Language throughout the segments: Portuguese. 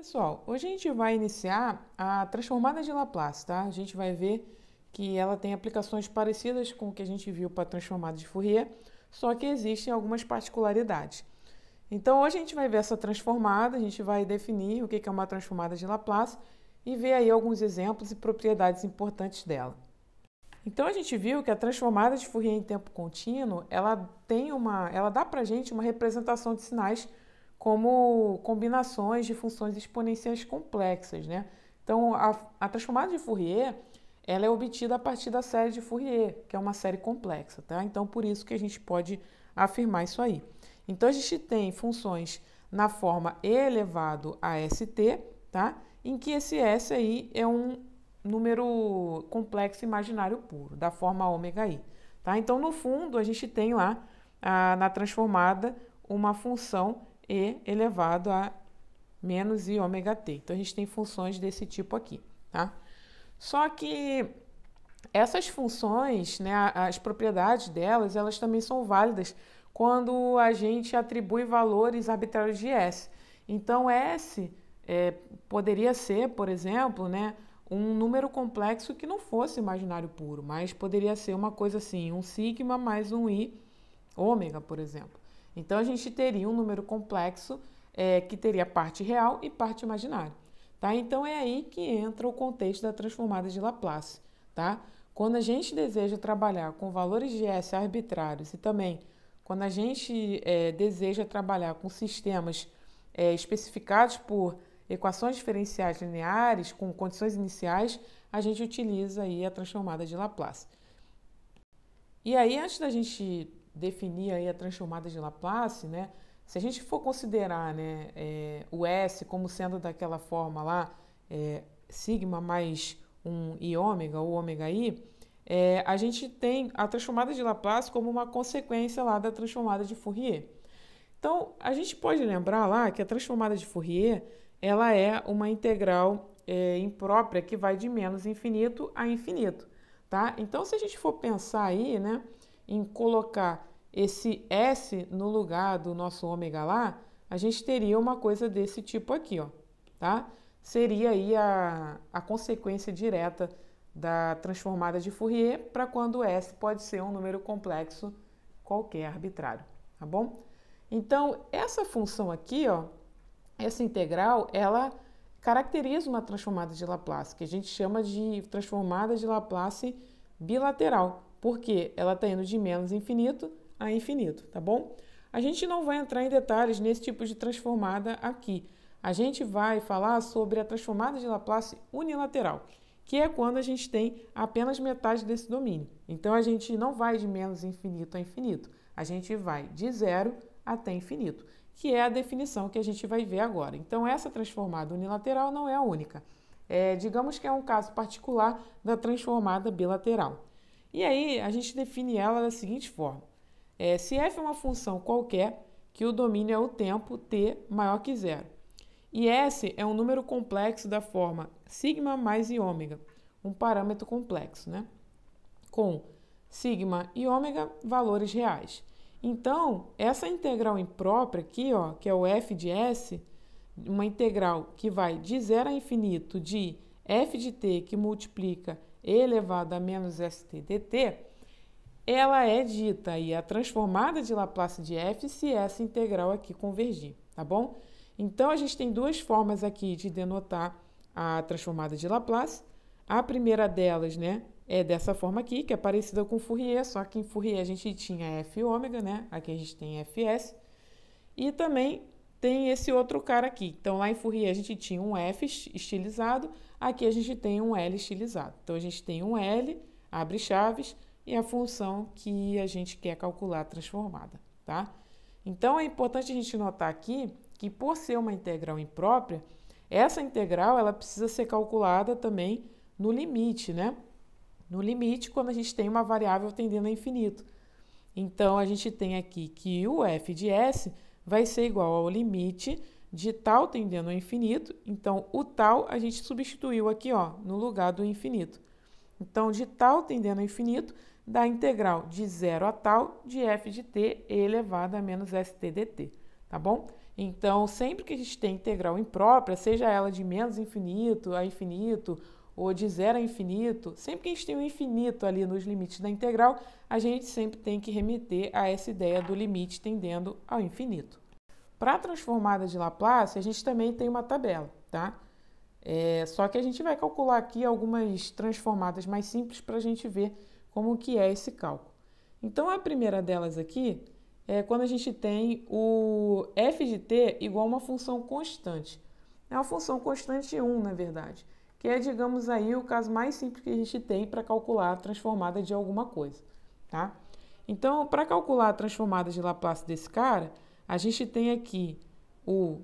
Pessoal, hoje a gente vai iniciar a transformada de Laplace, tá? A gente vai ver que ela tem aplicações parecidas com o que a gente viu para a transformada de Fourier, só que existem algumas particularidades. Então, hoje a gente vai ver essa transformada, a gente vai definir o que é uma transformada de Laplace e ver aí alguns exemplos e propriedades importantes dela. Então, a gente viu que a transformada de Fourier em tempo contínuo, ela dá para a gente uma representação de sinais como combinações de funções exponenciais complexas, né? Então, a transformada de Fourier, ela é obtida a partir da série de Fourier, que é uma série complexa, tá? Então, por isso que a gente pode afirmar isso aí. Então, a gente tem funções na forma e elevado a st, tá? Em que esse s aí é um número complexo imaginário puro, da forma ômega i, tá? Então, no fundo, a gente tem lá, na transformada, uma função e elevado a menos i ômega t. Então, a gente tem funções desse tipo aqui, tá? Só que essas funções, né, as propriedades delas, elas também são válidas quando a gente atribui valores arbitrários de S. Então, S poderia ser, por exemplo, né, um número complexo que não fosse imaginário puro, mas poderia ser uma coisa assim, um sigma mais um i ômega, por exemplo. Então, a gente teria um número complexo que teria parte real e parte imaginária. Tá? Então, é aí que entra o contexto da transformada de Laplace. Tá? Quando a gente deseja trabalhar com valores de S arbitrários e também quando a gente deseja trabalhar com sistemas especificados por equações diferenciais lineares com condições iniciais, a gente utiliza aí a transformada de Laplace. E aí, antes da gente definir aí a transformada de Laplace, né, se a gente for considerar, né, o S como sendo daquela forma lá, sigma mais um i ômega ou ômega i, a gente tem a transformada de Laplace como uma consequência lá da transformada de Fourier. Então, a gente pode lembrar lá que a transformada de Fourier, ela é uma integral imprópria que vai de menos infinito a infinito, tá? Então, se a gente for pensar aí, né, em colocar esse S no lugar do nosso ômega lá, a gente teria uma coisa desse tipo aqui, ó, tá? Seria aí a consequência direta da transformada de Fourier para quando S pode ser um número complexo qualquer arbitrário, tá bom? Então, essa função aqui, ó, essa integral, ela caracteriza uma transformada de Laplace, que a gente chama de transformada de Laplace bilateral, porque ela está indo de menos infinito a infinito, tá bom? A gente não vai entrar em detalhes nesse tipo de transformada aqui. A gente vai falar sobre a transformada de Laplace unilateral, que é quando a gente tem apenas metade desse domínio. Então, a gente não vai de menos infinito a infinito, a gente vai de zero até infinito, que é a definição que a gente vai ver agora. Então, essa transformada unilateral não é a única. Digamos que é um caso particular da transformada bilateral. E aí, a gente define ela da seguinte forma. Se f é uma função qualquer, que o domínio é o tempo t maior que zero. E S é um número complexo da forma sigma mais i ômega, um parâmetro complexo, né? Com sigma e ômega valores reais. Então, essa integral imprópria aqui, ó, que é o f de S, uma integral que vai de zero a infinito de f de t que multiplica e elevado a menos st dt, ela é dita aí a transformada de Laplace de f se essa integral aqui convergir, tá bom? Então, a gente tem duas formas aqui de denotar a transformada de Laplace. A primeira delas, né, é dessa forma aqui, que é parecida com Fourier, só que em Fourier a gente tinha f ômega, né? Aqui a gente tem fs. E também tem esse outro cara aqui. Então, lá em Fourier a gente tinha um f estilizado, aqui a gente tem um L estilizado. Então, a gente tem um L, abre chaves, e a função que a gente quer calcular transformada, tá? Então, é importante a gente notar aqui que, por ser uma integral imprópria, essa integral ela precisa ser calculada também no limite, né? No limite, quando a gente tem uma variável tendendo a infinito. Então, a gente tem aqui que o f de S vai ser igual ao limite de tal tendendo ao infinito. Então, o tal a gente substituiu aqui, ó, no lugar do infinito. Então, de tal tendendo ao infinito, dá a integral de zero a tal de f de t elevado a menos st dt. tá bom? Então, sempre que a gente tem integral imprópria, seja ela de menos infinito a infinito, ou de zero a infinito, sempre que a gente tem um infinito ali nos limites da integral, a gente sempre tem que remeter a essa ideia do limite tendendo ao infinito. Para a transformada de Laplace, a gente também tem uma tabela, tá? Só que a gente vai calcular aqui algumas transformadas mais simples para a gente ver como que é esse cálculo. Então, a primeira delas aqui é quando a gente tem o f de t igual a uma função constante. É uma função constante 1, na verdade, que é, digamos aí, o caso mais simples que a gente tem para calcular a transformada de alguma coisa, tá? Então, para calcular a transformada de Laplace desse cara, a gente tem aqui o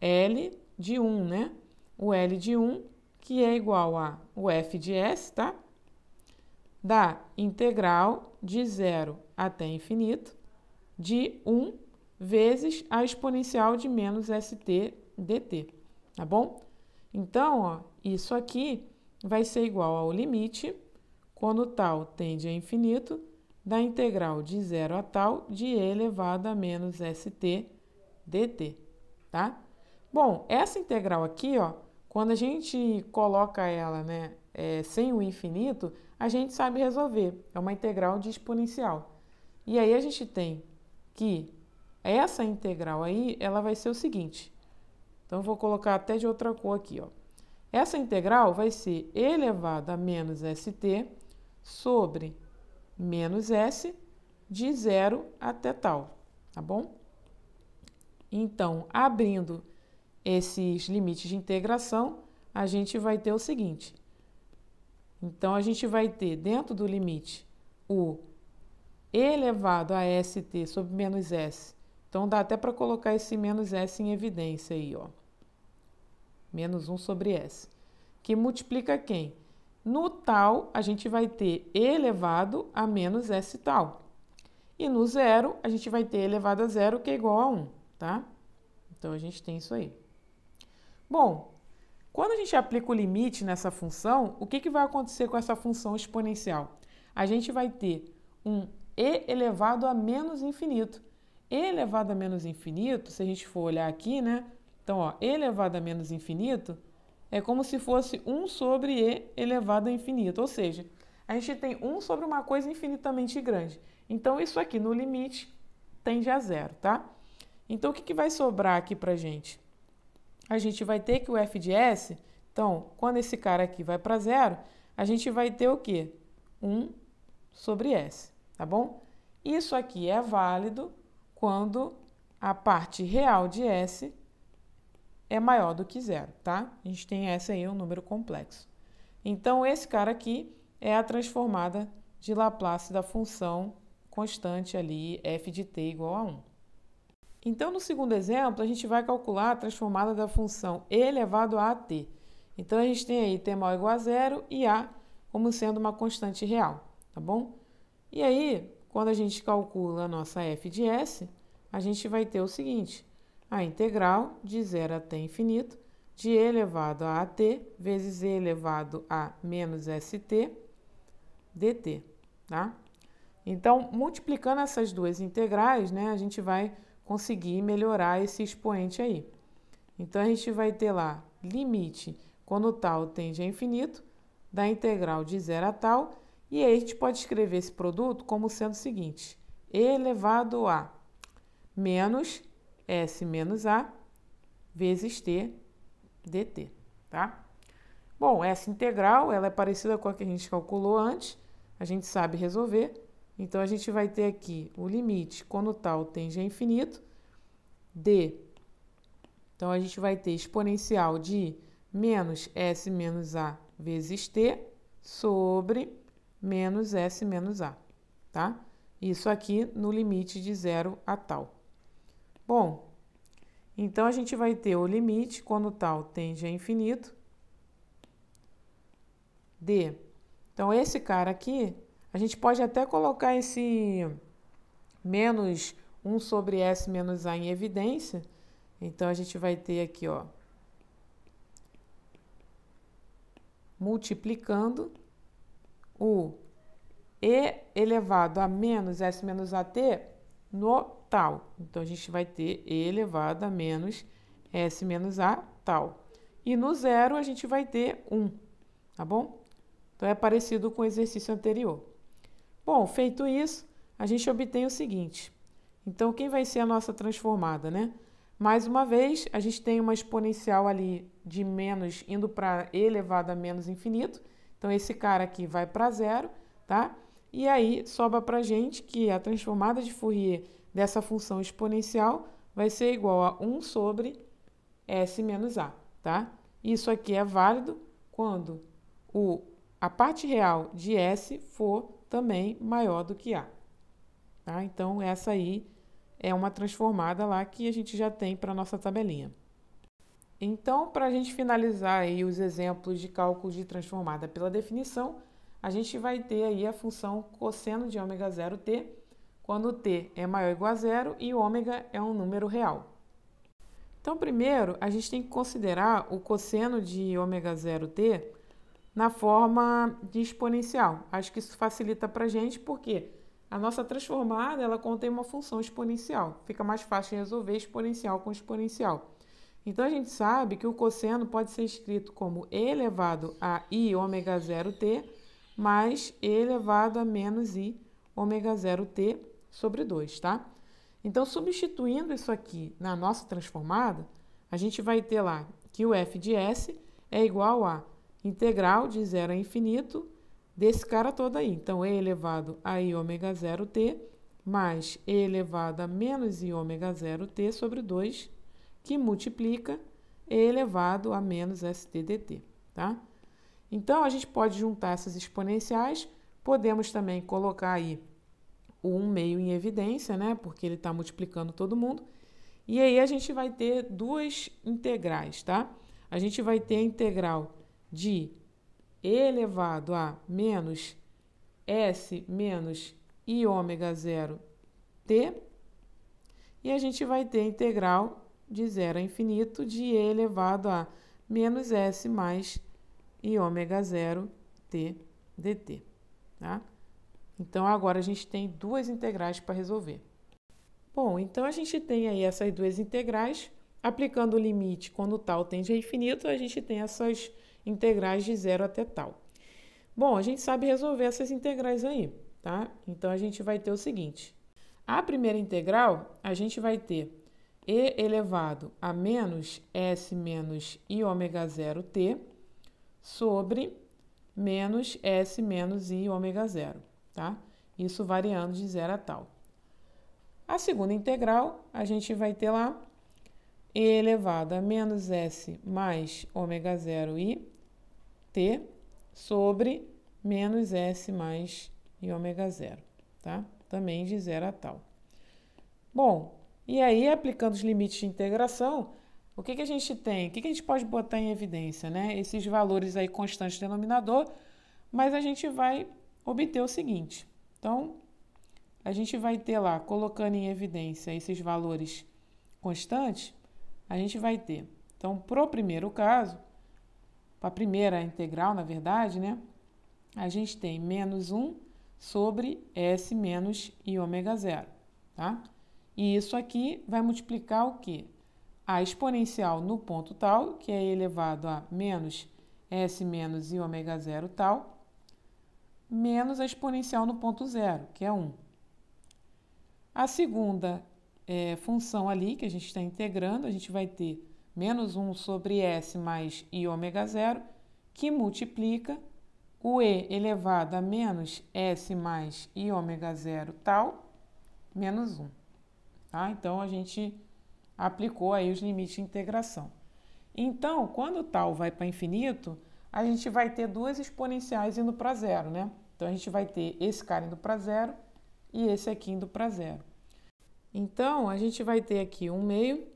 L de 1, né? O L de 1, que é igual a o f de s, tá? Da integral de 0 até infinito de 1 vezes a exponencial de menos st dt, tá bom? Então, ó, isso aqui vai ser igual ao limite, quando tal tende a infinito, da integral de 0 a tal de e elevado a menos st dt, tá? Bom, essa integral aqui, ó, quando a gente coloca ela, né, sem o infinito, a gente sabe resolver. É uma integral de exponencial. E aí a gente tem que essa integral aí, ela vai ser o seguinte. Então, eu vou colocar até de outra cor aqui, ó. Essa integral vai ser e elevado a menos st sobre menos s de 0 até tal, tá bom? Então, abrindo esses limites de integração, a gente vai ter o seguinte. Então, a gente vai ter dentro do limite o e elevado a st sobre menos s. Então, dá até para colocar esse menos s em evidência aí, ó. Menos 1 sobre s. Que multiplica quem? No tal, a gente vai ter e elevado a menos s tal. E no zero, a gente vai ter e elevado a zero, que é igual a 1, tá? Então, a gente tem isso aí. Bom, quando a gente aplica o limite nessa função, o que vai acontecer com essa função exponencial? A gente vai ter um e elevado a menos infinito. E elevado a menos infinito, se a gente for olhar aqui, né? Então, ó, e elevado a menos infinito é como se fosse 1 sobre e elevado a infinito. Ou seja, a gente tem 1 sobre uma coisa infinitamente grande. Então, isso aqui no limite tende a zero, tá? Então, o que vai sobrar aqui pra gente? A gente vai ter que o f de s, então, quando esse cara aqui vai para zero, a gente vai ter o quê? 1 sobre s, tá bom? Isso aqui é válido quando a parte real de s é maior do que zero, tá? A gente tem s aí, um número complexo. Então, esse cara aqui é a transformada de Laplace da função constante ali, f de t igual a 1. Então, no segundo exemplo, a gente vai calcular a transformada da função e elevado a t. Então, a gente tem aí t maior ou igual a zero e a como sendo uma constante real, tá bom? E aí, quando a gente calcula a nossa f de s, a gente vai ter o seguinte, a integral de 0 até infinito de e elevado a t vezes e elevado a menos st dt, tá? Então, multiplicando essas duas integrais, né, a gente vai conseguir melhorar esse expoente aí. Então, a gente vai ter lá limite quando tal tende a infinito, da integral de 0 a tal, e aí a gente pode escrever esse produto como sendo o seguinte, e elevado a menos s menos a vezes t dt, tá? Bom, essa integral, ela é parecida com a que a gente calculou antes, a gente sabe resolver, então a gente vai ter aqui o limite quando tal tende a infinito, d, então a gente vai ter exponencial de menos s menos a vezes t sobre menos s menos a, tá? Isso aqui no limite de 0 a tal. Bom, então a gente vai ter o limite quando tal tende a infinito, d. Então, esse cara aqui, a gente pode até colocar esse menos 1 sobre s menos a em evidência. Então, a gente vai ter aqui, ó, multiplicando o e elevado a menos s menos at no tal. Então, a gente vai ter e elevado a menos S menos A tal. E no zero, a gente vai ter 1, tá bom? Então, é parecido com o exercício anterior. Bom, feito isso, a gente obtém o seguinte. Então, quem vai ser a nossa transformada, né? Mais uma vez, a gente tem uma exponencial ali de menos indo para e elevado a menos infinito. Então, esse cara aqui vai para zero, tá? E aí, sobra para a gente que a transformada de Fourier dessa função exponencial vai ser igual a 1 sobre S menos A, tá? Isso aqui é válido quando a parte real de S for também maior do que A, tá? Então, essa aí é uma transformada lá que a gente já tem para a nossa tabelinha. Então, para a gente finalizar aí os exemplos de cálculo de transformada pela definição, a gente vai ter aí a função cosseno de ômega 0t, quando t é maior ou igual a zero e o ômega é um número real. Então, primeiro, a gente tem que considerar o cosseno de ômega 0t na forma de exponencial. Acho que isso facilita para a gente, porque a nossa transformada ela contém uma função exponencial. Fica mais fácil de resolver exponencial com exponencial. Então, a gente sabe que o cosseno pode ser escrito como e elevado a i ômega 0t mais e elevado a menos i ômega 0t sobre 2, tá? Então, substituindo isso aqui na nossa transformada, a gente vai ter lá que o f de s é igual a integral de 0 a infinito desse cara todo aí. Então, e elevado a i ômega 0t mais e elevado a menos i ômega 0t sobre 2, que multiplica e elevado a menos st dt, tá? Então, a gente pode juntar essas exponenciais, podemos também colocar aí o 1 meio em evidência, né? Porque ele está multiplicando todo mundo. E aí a gente vai ter duas integrais, tá? A gente vai ter a integral de e elevado a menos s menos i ômega 0t. E a gente vai ter a integral de 0 a infinito de e elevado a menos s mais i ômega 0t dt, tá? Então, agora a gente tem duas integrais para resolver. Bom, então a gente tem aí essas duas integrais. Aplicando o limite quando tal tende a infinito, a gente tem essas integrais de 0 até tal. Bom, a gente sabe resolver essas integrais aí, tá? Então, a gente vai ter o seguinte. A primeira integral, a gente vai ter e elevado a menos s menos i ômega 0t sobre menos s menos i ômega 0. Tá? Isso variando de 0 a tal. A segunda integral, a gente vai ter lá e elevado a menos s mais ômega 0 i t sobre menos s mais i ômega 0, tá? Também de 0 a tal. Bom, e aí aplicando os limites de integração, o que a gente tem? O que a gente pode botar em evidência, né? Esses valores aí constantes do denominador, mas a gente vai obter o seguinte. Então, a gente vai ter lá, colocando em evidência esses valores constantes, a gente vai ter. Então, para o primeiro caso, para a primeira integral, na verdade, né? A gente tem menos 1 sobre s menos i ômega 0, tá? E isso aqui vai multiplicar o quê? A exponencial no ponto tal, que é elevado a menos s menos i ômega 0 tal, menos a exponencial no ponto zero, que é 1. A segunda função ali, que a gente está integrando, a gente vai ter menos 1 sobre s mais i ômega 0, que multiplica o e elevado a menos s mais i ômega 0 tal, menos 1. Tá? Então, a gente aplicou aí os limites de integração. Então, quando tal vai para infinito, a gente vai ter duas exponenciais indo para zero, né? Então, a gente vai ter esse cara indo para zero e esse aqui indo para zero. Então, a gente vai ter aqui 1 meio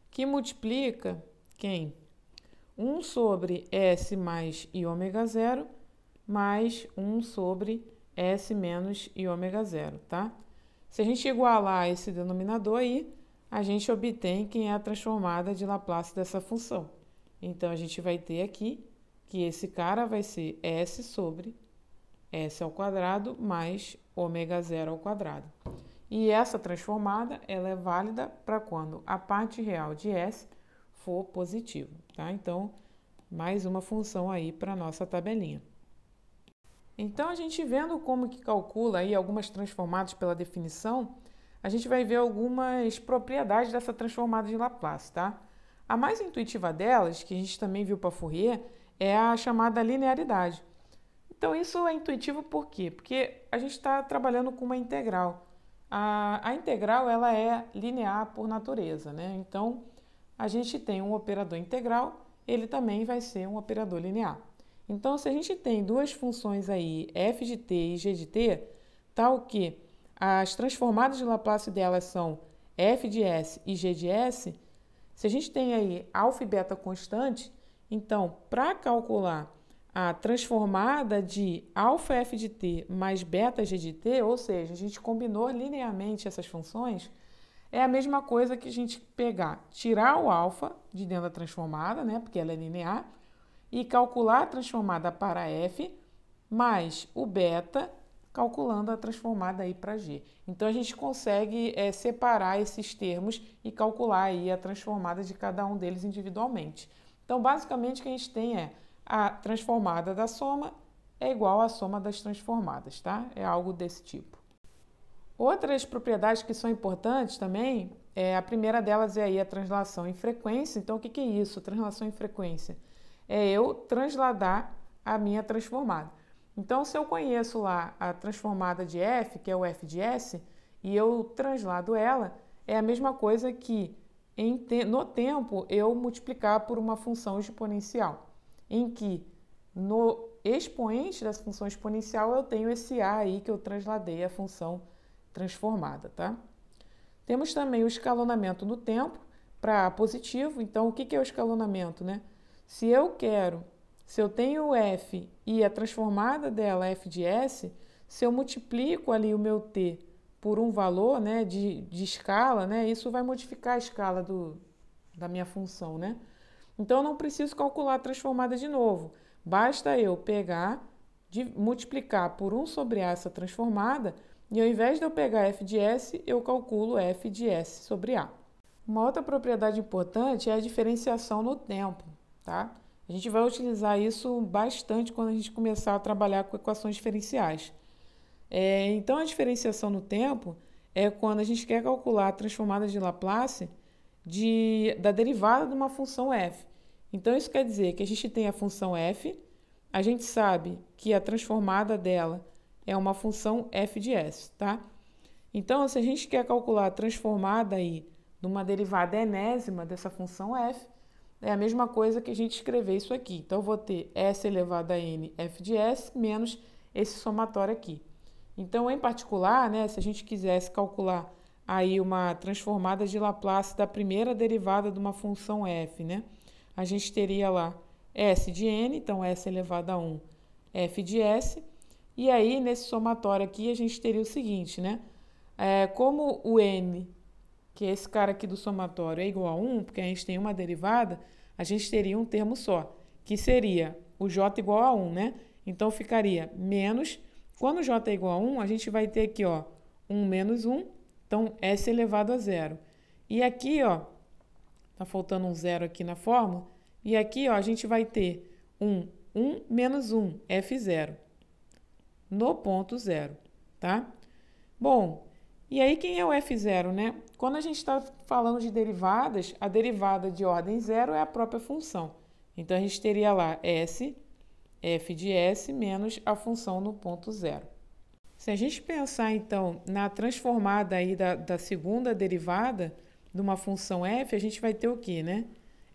que multiplica quem? 1 sobre s mais i ômega 0 mais 1 sobre s menos i ômega 0, tá? Se a gente igualar esse denominador aí, a gente obtém quem é a transformada de Laplace dessa função. Então, a gente vai ter aqui que esse cara vai ser s sobre s ao quadrado mais ômega 0 ao quadrado. E essa transformada, ela é válida para quando a parte real de S for positivo, tá? Então, mais uma função aí para a nossa tabelinha. Então, a gente vendo como que calcula aí algumas transformadas pela definição, a gente vai ver algumas propriedades dessa transformada de Laplace, tá? A mais intuitiva delas, que a gente também viu para Fourier, é a chamada linearidade. Então, isso é intuitivo por quê? Porque a gente está trabalhando com uma integral. A integral ela é linear por natureza, né? Então, a gente tem um operador integral, ele também vai ser um operador linear. Então, se a gente tem duas funções aí, f de t e g de t, tal que as transformadas de Laplace delas são f de s e g de s, se a gente tem aí alfa e beta constante, então, para calcular a transformada de alfa f de t mais beta g de t, ou seja, a gente combinou linearmente essas funções, é a mesma coisa que a gente pegar, tirar o alfa de dentro da transformada, né, porque ela é linear, e calcular a transformada para f, mais o beta, calculando a transformada aí para g. Então, a gente consegue separar esses termos e calcular aí a transformada de cada um deles individualmente. Então, basicamente, o que a gente tem é a transformada da soma é igual à soma das transformadas, tá? É algo desse tipo. Outras propriedades que são importantes também, a primeira delas é aí a translação em frequência. Então, o que é isso? Translação em frequência é eu transladar a minha transformada. Então, se eu conheço lá a transformada de f, que é o f de s, e eu translado ela, é a mesma coisa que no tempo eu multiplicar por uma função exponencial, em que no expoente dessa função exponencial eu tenho esse a aí que eu transladei a função transformada, tá? Temos também o escalonamento no tempo para positivo. Então, o que é o escalonamento, né? Se eu tenho f e a transformada dela é f de s, se eu multiplico ali o meu t por um valor, né, de escala, né, isso vai modificar a escala da minha função, né? Então, eu não preciso calcular a transformada de novo. Basta eu pegar, multiplicar por 1 sobre a essa transformada, e ao invés de eu pegar f de s, eu calculo f de s sobre a. Uma outra propriedade importante é a diferenciação no tempo, tá? A gente vai utilizar isso bastante quando a gente começar a trabalhar com equações diferenciais. Então, a diferenciação no tempo é quando a gente quer calcular a transformada de Laplace da derivada de uma função f. Então, isso quer dizer que a gente tem a função f, a gente sabe que a transformada dela é uma função f de s, tá? Então, se a gente quer calcular a transformada aí de uma derivada enésima dessa função f, é a mesma coisa que a gente escrever isso aqui. Então, eu vou ter s elevado a n f de s menos esse somatório aqui. Então, em particular, né, se a gente quisesse calcular aí uma transformada de Laplace da primeira derivada de uma função f, né, a gente teria lá s de n, então s elevado a 1 f de s. E aí, nesse somatório aqui, a gente teria o seguinte, né? Como o n, que é esse cara aqui do somatório, é igual a 1, porque a gente tem uma derivada, a gente teria um termo só, que seria o j igual a 1, né? Então, ficaria menos. Quando o j é igual a 1, a gente vai ter aqui, ó, 1 menos 1, então s elevado a 0. E aqui, ó, tá faltando um zero aqui na fórmula, e aqui, ó, a gente vai ter 1 menos 1, f0. No ponto zero, tá? Bom, e aí quem é o f0, né? Quando a gente está falando de derivadas, a derivada de ordem zero é a própria função. Então, a gente teria lá s, f de s, menos a função no ponto zero. Se a gente pensar, então, na transformada aí da segunda derivada de uma função f, a gente vai ter o quê, né?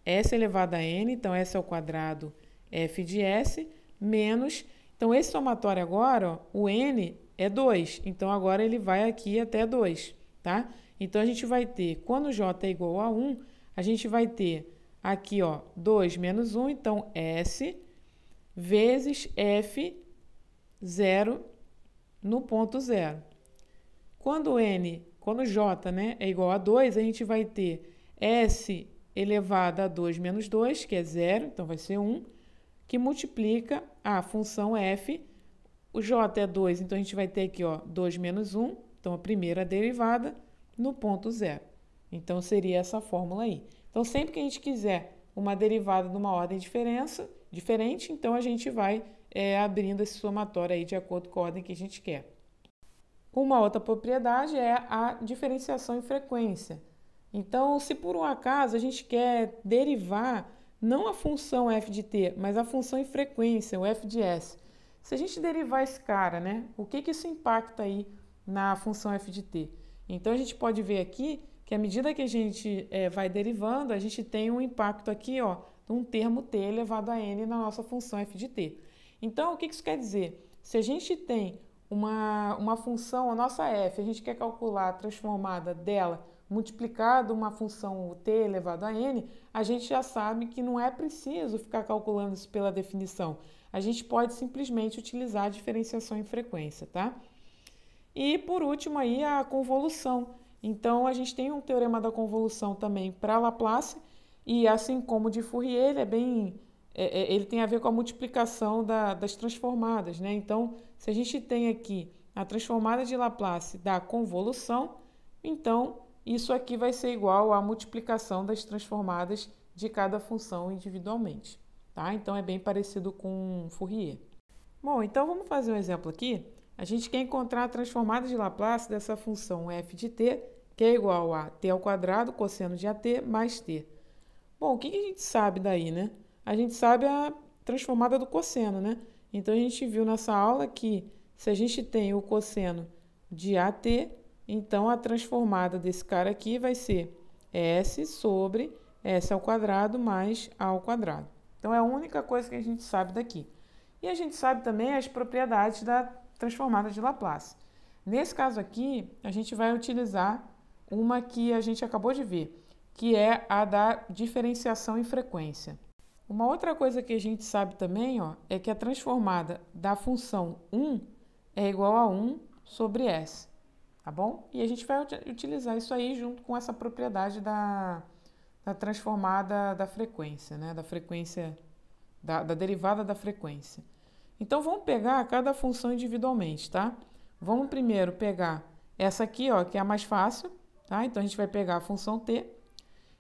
S elevado a n, então s ao quadrado f de s, menos... Então, esse somatório agora, ó, o n é 2. Então, agora ele vai aqui até 2, tá? Então, a gente vai ter, quando j é igual a 1, a gente vai ter aqui, ó, 2 menos 1. Então, s vezes f0 no ponto zero. Quando j, né, é igual a 2, a gente vai ter s elevado a 2 menos 2, que é 0, então vai ser 1, que multiplica a função f. O j é 2, então a gente vai ter aqui, ó, 2 menos 1, Então, a primeira derivada no ponto zero. Então, seria essa fórmula aí. Então, sempre que a gente quiser uma derivada de uma ordem diferente, então a gente vai abrindo esse somatório aí de acordo com a ordem que a gente quer. Uma outra propriedade é a diferenciação em frequência. Então, se por um acaso a gente quer derivar não a função f de t, mas a função em frequência, o f de s. Se a gente derivar esse cara, né, o que isso impacta aí na função f de t? Então, a gente pode ver aqui que à medida que a gente vai derivando, a gente tem um impacto aqui, ó, de um termo t elevado a n na nossa função f de t. Então, o que isso quer dizer? Se a gente tem uma função, a nossa f, a gente quer calcular a transformada dela multiplicado uma função t elevado a n, a gente já sabe que não é preciso ficar calculando isso pela definição. A gente pode simplesmente utilizar a diferenciação em frequência, tá? E por último aí a convolução. Então a gente tem um teorema da convolução também para Laplace e assim como o de Fourier, ele tem a ver com a multiplicação das transformadas, né? Então se a gente tem aqui a transformada de Laplace da convolução, então isso aqui vai ser igual à multiplicação das transformadas de cada função individualmente, tá? Então é bem parecido com Fourier. Bom, então vamos fazer um exemplo aqui. A gente quer encontrar a transformada de Laplace dessa função f de t, que é igual a t ao quadrado cosseno de at mais t. Bom, o que a gente sabe daí, né? A gente sabe a transformada do cosseno, né? Então a gente viu nessa aula que se a gente tem o cosseno de at, então a transformada desse cara aqui vai ser s sobre s ao quadrado mais a ao quadrado. Então é a única coisa que a gente sabe daqui. E a gente sabe também as propriedades da transformada de Laplace. Nesse caso aqui, a gente vai utilizar uma que a gente acabou de ver, que é a da diferenciação em frequência. Uma outra coisa que a gente sabe também, ó, é que a transformada da função 1 é igual a 1 sobre s, tá bom? E a gente vai utilizar isso aí junto com essa propriedade da transformada da frequência, né? Da frequência, da derivada da frequência. Então, vamos pegar cada função individualmente, tá? Vamos primeiro pegar essa aqui, ó, que é a mais fácil, tá? Então, a gente vai pegar a função t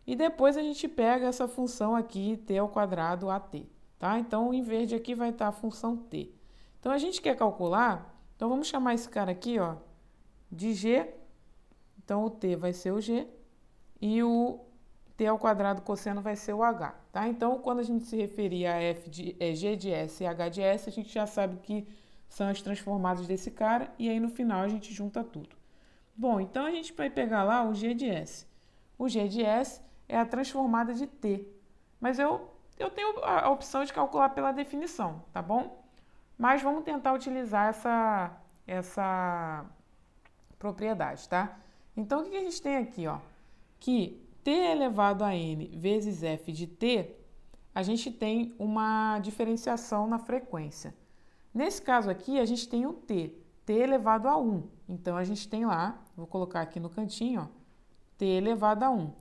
e depois a gente pega essa função aqui, t ao quadrado at, tá? Então, em verde aqui vai estar a função t. Então, a gente quer calcular, então vamos chamar esse cara aqui, ó, de g. Então, o t vai ser o g e o t ao quadrado cosseno vai ser o h, tá? Então, quando a gente se referir a g de s e h de s, a gente já sabe que são as transformadas desse cara e aí no final a gente junta tudo. Bom, então a gente vai pegar lá o g de s. O g de s é a transformada de t, mas eu tenho a opção de calcular pela definição, tá bom? Mas vamos tentar utilizar essa propriedade, tá? Então, o que a gente tem aqui, ó? Que t elevado a n vezes f de t, a gente tem uma diferenciação na frequência. Nesse caso aqui, a gente tem o t elevado a 1. Então, a gente tem lá, vou colocar aqui no cantinho, ó, t elevado a 1.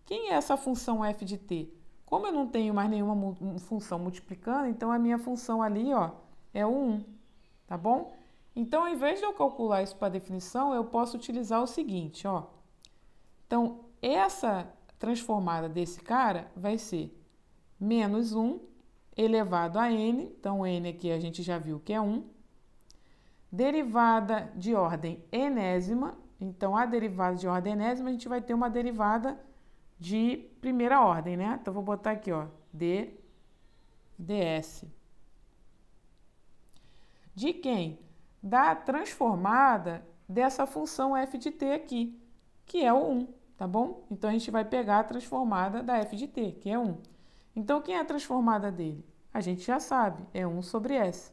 Quem é essa função f de t? Como eu não tenho mais nenhuma função multiplicando, então a minha função ali, ó, é o 1, tá bom? Então, ao invés de eu calcular isso para a definição, eu posso utilizar o seguinte, ó. Então, essa transformada desse cara vai ser menos 1 elevado a n, então n aqui a gente já viu que é 1, derivada de ordem enésima, então a derivada de ordem enésima a gente vai ter uma derivada de primeira ordem, né? Então, vou botar aqui, ó, ds. De quem? Da transformada dessa função f de t aqui, que é o 1. Tá bom? Então, a gente vai pegar a transformada da f de t, que é 1. Então, quem é a transformada dele? A gente já sabe, é 1 sobre s.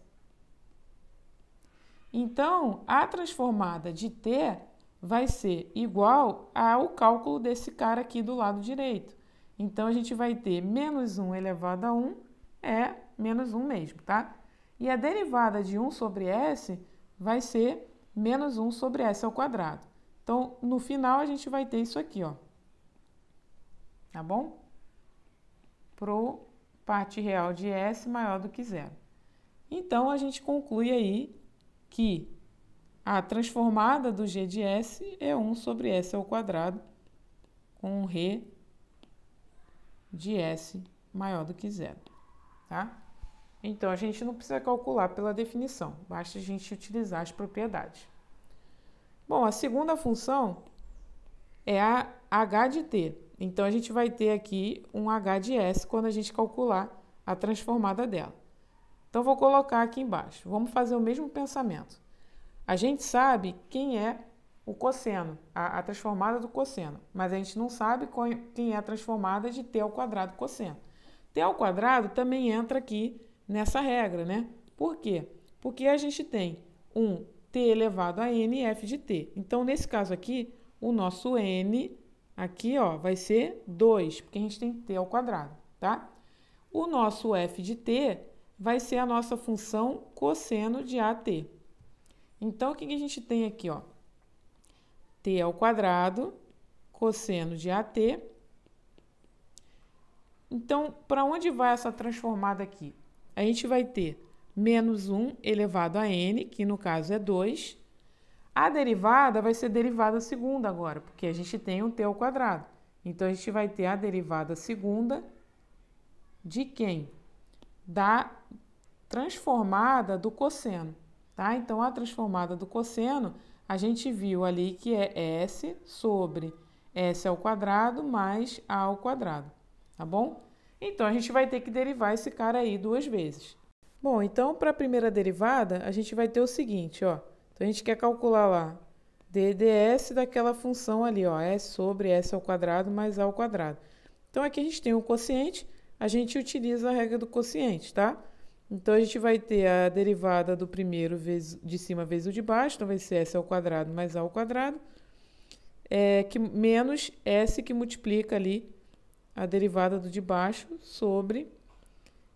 Então, a transformada de t vai ser igual ao cálculo desse cara aqui do lado direito. Então, a gente vai ter menos 1 elevado a 1 é menos 1 mesmo, tá? E a derivada de 1 sobre s vai ser menos 1 sobre s ao quadrado. Então, no final, a gente vai ter isso aqui, ó. Tá bom? Pro parte real de S maior do que zero. Então, a gente conclui aí que a transformada do g de S é 1 sobre S ao quadrado, com R de S maior do que zero, tá? Então, a gente não precisa calcular pela definição, basta a gente utilizar as propriedades. Bom, a segunda função é a h de t. Então, a gente vai ter aqui um h de S quando a gente calcular a transformada dela. Então, vou colocar aqui embaixo. Vamos fazer o mesmo pensamento. A gente sabe quem é o cosseno, a transformada do cosseno, mas a gente não sabe quem é a transformada de t ao quadrado cosseno. T ao quadrado também entra aqui nessa regra, né? Por quê? Porque a gente tem um t elevado a n f de t. Então, nesse caso aqui, o nosso n aqui, ó, vai ser 2, porque a gente tem t ao quadrado, tá? O nosso f de t vai ser a nossa função cosseno de AT. Então, o que a gente tem aqui, ó? T ao quadrado, cosseno de AT. Então, para onde vai essa transformada aqui? A gente vai ter menos 1 elevado a n, que no caso é 2. A derivada vai ser derivada segunda agora, porque a gente tem um t ao quadrado. Então, a gente vai ter a derivada segunda de quem? Da transformada do cosseno, tá? Então, a transformada do cosseno, a gente viu ali que é S sobre S ao quadrado mais A ao quadrado, tá bom? Então, a gente vai ter que derivar esse cara aí duas vezes. Bom, então, para a primeira derivada, a gente vai ter o seguinte, ó. Então, a gente quer calcular lá d ds daquela função ali, ó, S sobre S ao quadrado mais A ao quadrado. Então, aqui a gente tem um quociente, a gente utiliza a regra do quociente, tá? Então, a gente vai ter a derivada do primeiro de cima vezes o de baixo, então vai ser S ao quadrado mais A ao quadrado, menos S que multiplica ali a derivada do de baixo sobre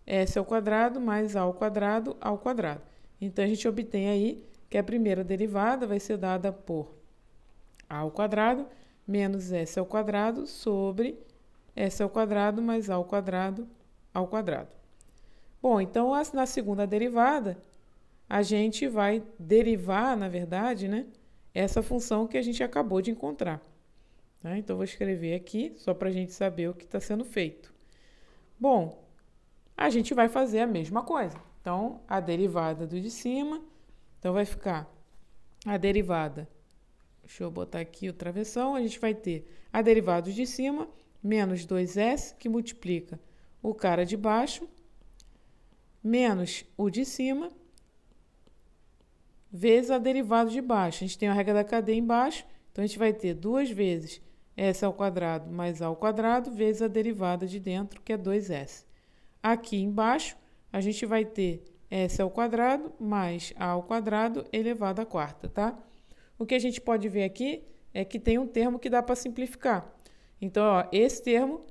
S ao quadrado mais A ao quadrado ao quadrado. Então, a gente obtém aí que a primeira derivada vai ser dada por A ao quadrado menos S ao quadrado sobre S ao quadrado mais A ao quadrado ao quadrado. Bom, então, na segunda derivada, a gente vai derivar, na verdade, né, essa função que a gente acabou de encontrar. Tá? Então, vou escrever aqui, só para a gente saber o que está sendo feito. Bom, a gente vai fazer a mesma coisa. Então, a derivada do de cima, então vai ficar a derivada, deixa eu botar aqui o travessão, a gente vai ter a derivada do de cima, menos 2s, que multiplica o cara de baixo, menos o de cima, vezes a derivada de baixo. A gente tem a regra da cadeia embaixo, então a gente vai ter 2 vezes s ao quadrado mais a ao quadrado, vezes a derivada de dentro, que é 2s. Aqui embaixo, a gente vai ter s ao quadrado mais a ao quadrado elevado à quarta, tá? O que a gente pode ver aqui é que tem um termo que dá para simplificar. Então, ó, esse termo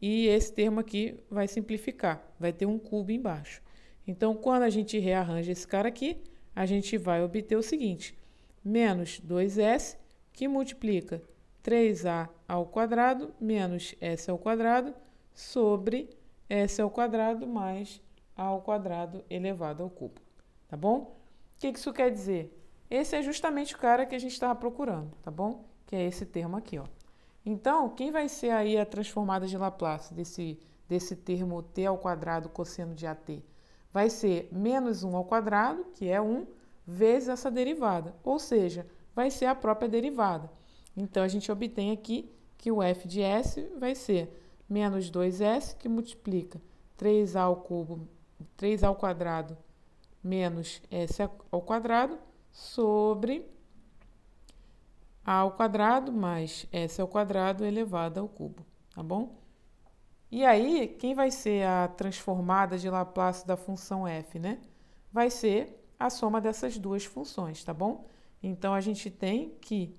e esse termo aqui vai simplificar, vai ter um cubo embaixo. Então, quando a gente rearranja esse cara aqui, a gente vai obter o seguinte, menos 2s, que multiplica 3a ao quadrado menos s ao quadrado sobre s ao quadrado mais a ao quadrado elevado ao cubo, tá bom? O que isso quer dizer? Esse é justamente o cara que a gente estava procurando, tá bom? Que é esse termo aqui, ó. Então, quem vai ser aí a transformada de Laplace desse termo t ao quadrado cosseno de AT? Vai ser menos 1 ao quadrado, que é 1, vezes essa derivada, ou seja, vai ser a própria derivada. Então, a gente obtém aqui que o f de s vai ser menos 2s, que multiplica 3a ao cubo, 3a ao quadrado menos s ao quadrado, sobre a ao quadrado mais s ao quadrado elevado ao cubo, tá bom? E aí, quem vai ser a transformada de Laplace da função f, né? Vai ser a soma dessas duas funções, tá bom? Então, a gente tem que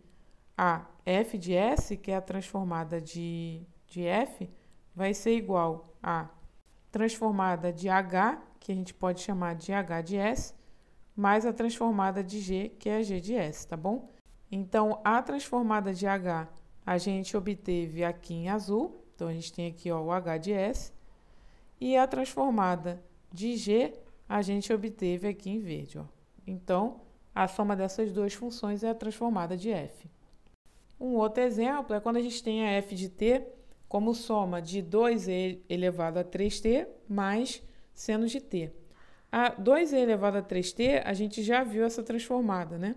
a f de s, que é a transformada de f, vai ser igual a transformada de h, que a gente pode chamar de h de s, mais a transformada de g, que é a g de s, tá bom? Então, a transformada de h a gente obteve aqui em azul, então a gente tem aqui, ó, o h de s, e a transformada de g a gente obteve aqui em verde, ó. Então, a soma dessas duas funções é a transformada de f. Um outro exemplo é quando a gente tem a f de t como soma de 2e elevado a 3t mais seno de t. A 2e elevado a 3t, a gente já viu essa transformada, né?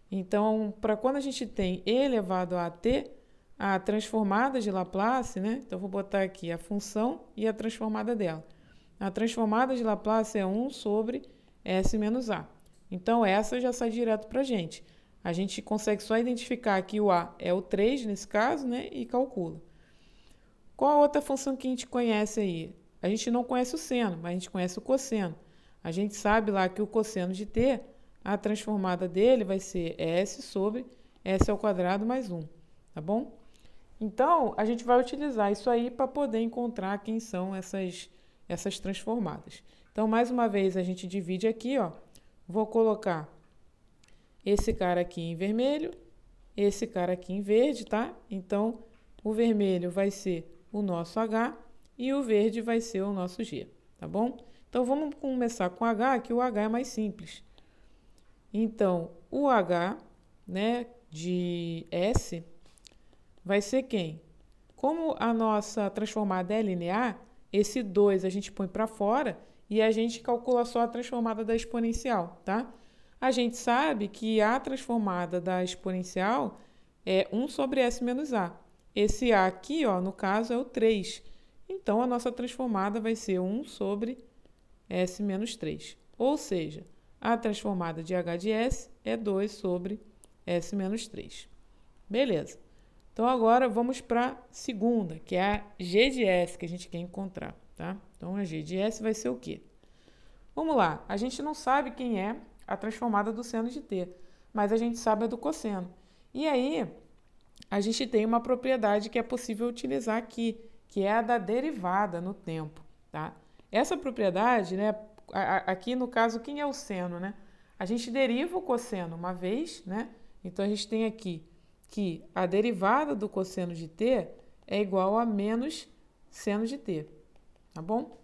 Então, para quando a gente tem e elevado a t, a transformada de Laplace, né? Então, vou botar aqui a função e a transformada dela. A transformada de Laplace é 1 sobre s menos a. Então, essa já sai direto para a gente. A gente consegue só identificar que o a é o 3 nesse caso, né? E calcula. Qual a outra função que a gente conhece aí? A gente não conhece o seno, mas a gente conhece o cosseno. A gente sabe lá que o cosseno de t, a transformada dele vai ser s sobre s ao quadrado mais 1, tá bom? Então, a gente vai utilizar isso aí para poder encontrar quem são essas transformadas. Então, mais uma vez, a gente divide aqui, ó. Vou colocar esse cara aqui em vermelho, esse cara aqui em verde, tá? Então, o vermelho vai ser o nosso H e o verde vai ser o nosso G, tá bom? Então, vamos começar com H, que o H é mais simples. Então, o H, né, de S vai ser quem? Como a nossa transformada é linear, esse 2 a gente põe para fora e a gente calcula só a transformada da exponencial, tá? A gente sabe que a transformada da exponencial é 1 sobre s menos a. Esse a aqui, ó, no caso, é o 3. Então, a nossa transformada vai ser 1 sobre s menos 3. Ou seja, a transformada de h de s é 2 sobre s menos 3. Beleza. Então, agora vamos para a segunda, que é a g de s, que a gente quer encontrar, tá? Então, a g de s vai ser o quê? Vamos lá. A gente não sabe quem é a transformada do seno de t, mas a gente sabe a do cosseno. E aí, a gente tem uma propriedade que é possível utilizar aqui, que é a da derivada no tempo, tá? Essa propriedade, né, aqui no caso, quem é o seno, né? A gente deriva o cosseno uma vez, né? Então, a gente tem aqui que a derivada do cosseno de t é igual a menos seno de t, tá bom?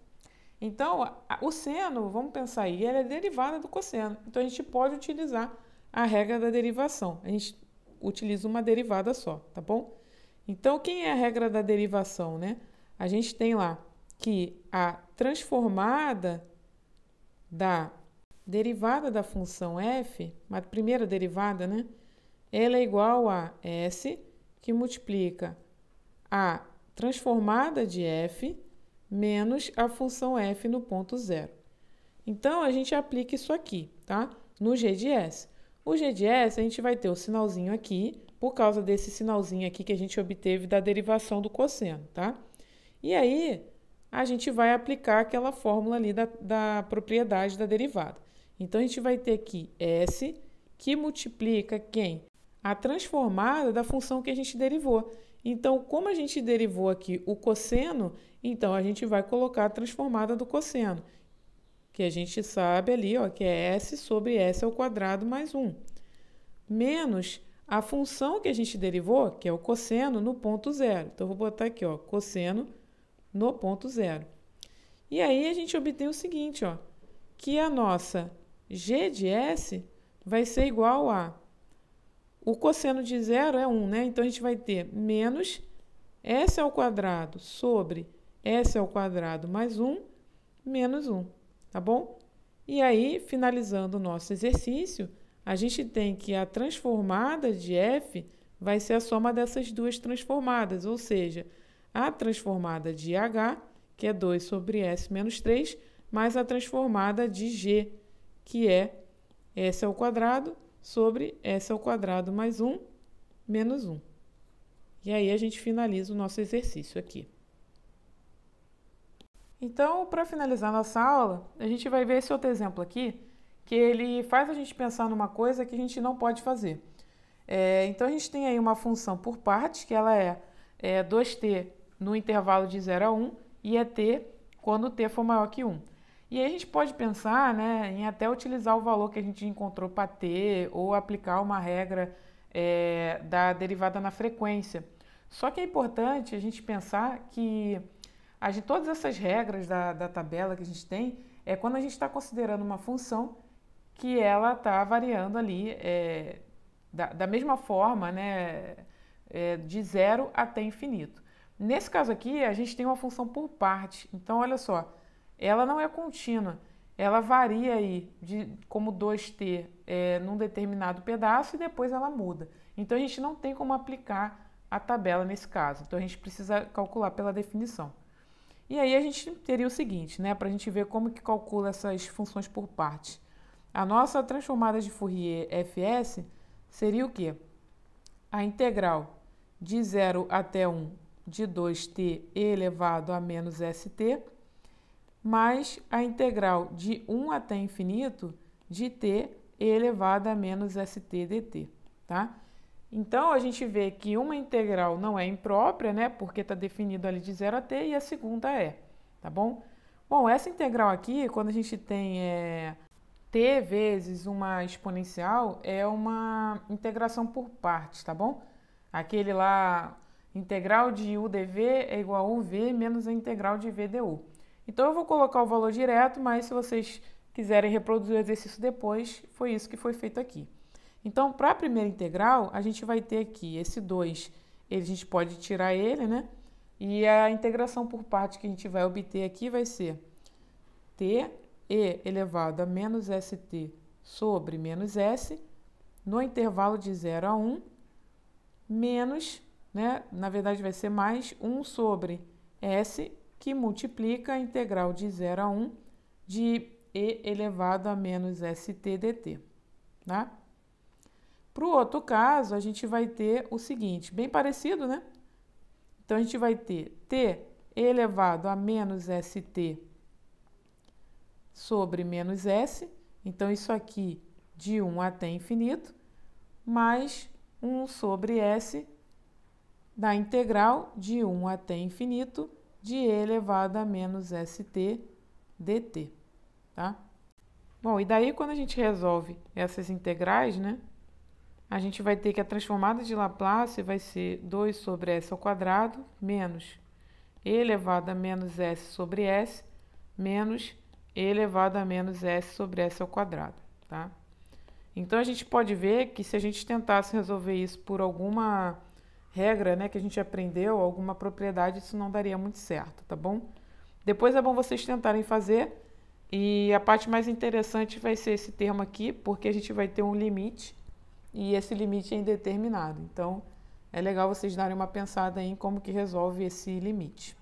Então, o seno, vamos pensar aí, ele é derivada do cosseno. Então, a gente pode utilizar a regra da derivação. A gente utiliza uma derivada só, tá bom? Então, quem é a regra da derivação, né? A gente tem lá que a transformada da derivada da função f, a primeira derivada, né? Ela é igual a s, que multiplica a transformada de f menos a função f no ponto zero. Então, a gente aplica isso aqui, tá? No g de s. O g de s, a gente vai ter o sinalzinho aqui, por causa desse sinalzinho aqui que a gente obteve da derivação do cosseno, tá? E aí, a gente vai aplicar aquela fórmula ali da propriedade da derivada. Então, a gente vai ter aqui s, que multiplica quem? A transformada da função que a gente derivou. Então, como a gente derivou aqui o cosseno, então a gente vai colocar a transformada do cosseno, que a gente sabe ali, ó, que é s sobre s ao quadrado mais 1, menos a função que a gente derivou, que é o cosseno, no ponto zero. Então, eu vou botar aqui, ó, cosseno no ponto zero. E aí, a gente obtém o seguinte, ó, que a nossa g de s vai ser igual a... O cosseno de zero é 1, né? Então, a gente vai ter menos s ao quadrado sobre s ao quadrado mais 1, menos 1, tá bom? E aí, finalizando o nosso exercício, a gente tem que a transformada de f vai ser a soma dessas duas transformadas, ou seja, a transformada de h, que é 2 sobre s menos 3, mais a transformada de g, que é s ao quadrado sobre s ao quadrado mais 1, menos 1. E aí, a gente finaliza o nosso exercício aqui. Então, para finalizar nossa aula, a gente vai ver esse outro exemplo aqui, que ele faz a gente pensar numa coisa que a gente não pode fazer. Então, a gente tem aí uma função por partes, que ela é 2t no intervalo de 0 a 1 e é t quando t for maior que 1. E aí a gente pode pensar, né, em até utilizar o valor que a gente encontrou para t ou aplicar uma regra da derivada na frequência. Só que é importante a gente pensar que todas essas regras da tabela que a gente tem é quando a gente está considerando uma função que ela está variando ali da mesma forma, né, de zero até infinito. Nesse caso aqui, a gente tem uma função por parte. Então, olha só, ela não é contínua. Ela varia aí como 2t num determinado pedaço e depois ela muda. Então, a gente não tem como aplicar a tabela nesse caso. Então, a gente precisa calcular pela definição. E aí, a gente teria o seguinte, né, para a gente ver como que calcula essas funções por parte. A nossa transformada de Fourier fs seria o quê? A integral de 0 até 1 de 2t elevado a menos st, mais a integral de 1 até infinito de t elevado a menos st dt, tá? Então, a gente vê que uma integral não é imprópria, né? Porque está definido ali de 0 a t e a segunda tá bom? Bom, essa integral aqui, quando a gente tem t vezes uma exponencial, é uma integração por partes, tá bom? Aquele lá, integral de u dv é igual a uv menos a integral de v du. Então, eu vou colocar o valor direto, mas se vocês quiserem reproduzir o exercício depois, foi isso que foi feito aqui. Então, para a primeira integral, a gente vai ter aqui esse 2, a gente pode tirar ele, né? E a integração por parte que a gente vai obter aqui vai ser t e elevado a menos st sobre menos s, no intervalo de 0 a 1, menos, né? Na verdade, vai ser mais 1 sobre s, que multiplica a integral de 0 a 1 de e elevado a menos st dt, tá? Para o outro caso, a gente vai ter o seguinte, bem parecido, né? Então, a gente vai ter t elevado a menos st sobre menos s. Então, isso aqui de 1 até infinito, mais 1 sobre s da integral de 1 até infinito de e elevado a menos st dt, tá? Bom, e daí quando a gente resolve essas integrais, né? A gente vai ter que a transformada de Laplace vai ser 2 sobre s ao quadrado menos e elevado a menos s sobre s menos e elevado a menos s sobre s ao quadrado, tá? Então, a gente pode ver que se a gente tentasse resolver isso por alguma regra, né, que a gente aprendeu, alguma propriedade, isso não daria muito certo, tá bom? Depois é bom vocês tentarem fazer e a parte mais interessante vai ser esse termo aqui, porque a gente vai ter um limite e esse limite é indeterminado. Então, é legal vocês darem uma pensada em como que resolve esse limite.